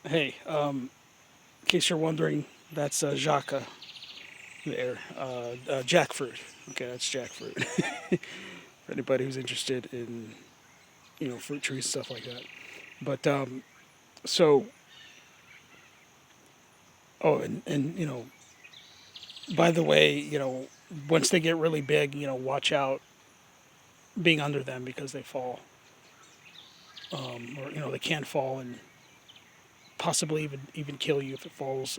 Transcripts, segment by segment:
Hey, in case you're wondering, that's Jacques there. Jackfruit. Okay, that's jackfruit. For anybody who's interested in, fruit trees and stuff like that. But so, oh, and by the way, once they get really big, watch out being under them because they fall, or they can fall and possibly even kill you if it falls,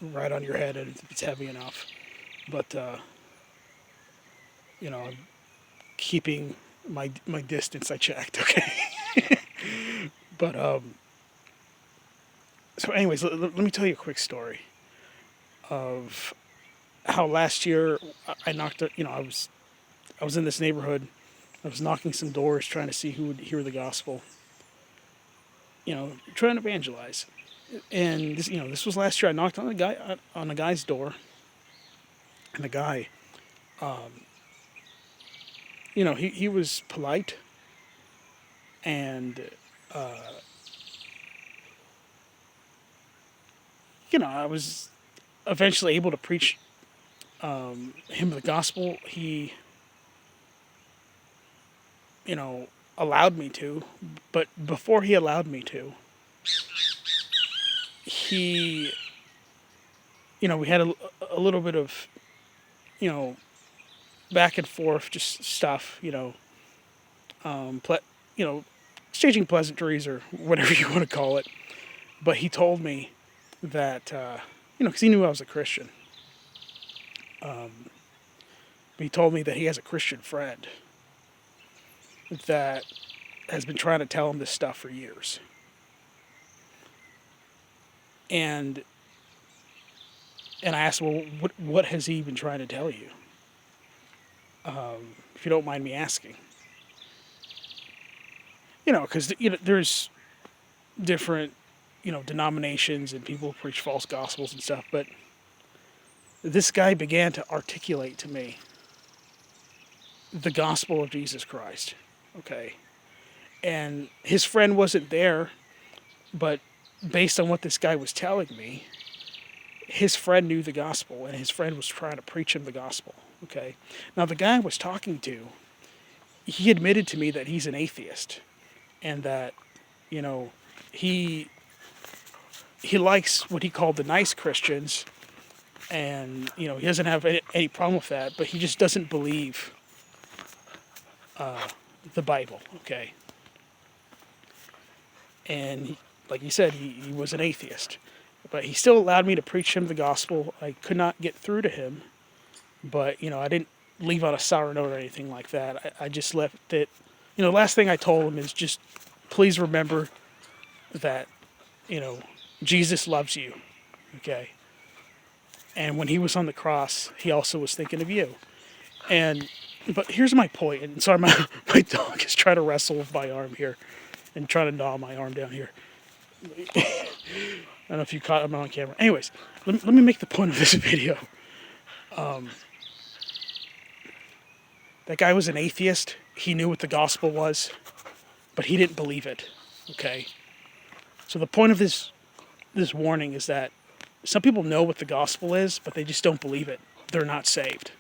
right on your head and if it's heavy enough. But I'm keeping my distance. I checked. Okay, but so anyways, let me tell you a quick story of how last year I knocked. I was in this neighborhood. I was knocking some doors, trying to see who would hear the gospel. Trying to evangelize. And this was last year. I knocked on a guy's door, and the guy, he was polite, and I was eventually able to preach him the gospel. He, allowed me to, but before he allowed me to, he, we had a little bit of, you know, back and forth, just stuff, ple- you know, exchanging pleasantries or whatever you want to call it. But he told me that, because he knew I was a Christian. He told me that he has a Christian friend that has been trying to tell him this stuff for years. And I asked, well, what has he been trying to tell you? If you don't mind me asking. Because there's different denominations and people who preach false gospels and stuff, but this guy began to articulate to me the gospel of Jesus Christ. Okay, and his friend wasn't there, but based on what this guy was telling me, his friend knew the gospel and his friend was trying to preach him the gospel. Okay, now the guy I was talking to, he admitted to me that he's an atheist and that you know he he likes what he called the nice Christians, and he doesn't have any problem with that, but he just doesn't believe the Bible. Okay, and like you said, he was an atheist, but he still allowed me to preach him the gospel. I could not get through to him, but I didn't leave on a sour note or anything like that. I just left it. The last thing I told him is just please remember that you know Jesus loves you. Okay, and when he was on the cross, he also was thinking of you. And but here's my point. And sorry, my dog is trying to wrestle with my arm here and trying to gnaw my arm down here. I don't know if you caught him on camera. Anyways, let me make the point of this video. That guy was an atheist. He knew what the gospel was, but he didn't believe it. Okay. So the point of this warning is that some people know what the gospel is, but they just don't believe it. They're not saved.